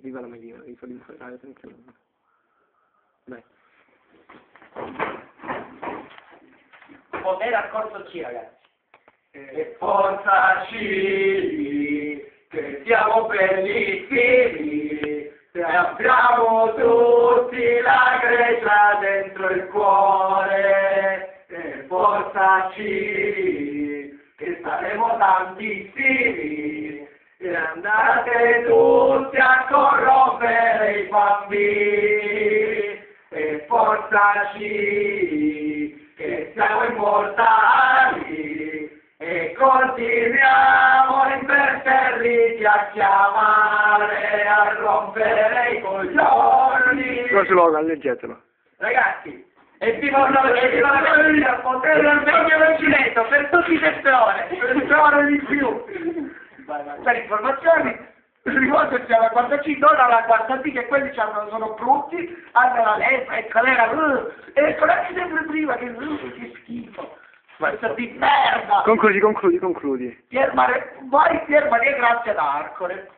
Viva la Medina, vi fa dimostrare tranquillo. Dai. Potere al corso C, ragazzi. E forza C, che siamo bellissimi, se abbiamo tutti la Grecia dentro il cuore. E forza C, che saremo tantissimi, e andate tutti a corrompere i bambini. E forza C, che siamo immortali, e continuiamo imperterriti a chiamare, a rompere i coglioni. Lo slogan, leggetelo. Ragazzi, e viva la Medina, potere del vecchio Vercinetto per tutti i settori, per ore di più. Per informazioni, ricordo che siamo alla quarta C, non alla quarta D, che quelli sono brutti, hanno la lettera, e colera, e colera sempre prima, che schifo. Questo di merda! Concludi. Vai Pier Maria Grazia d'Arcore.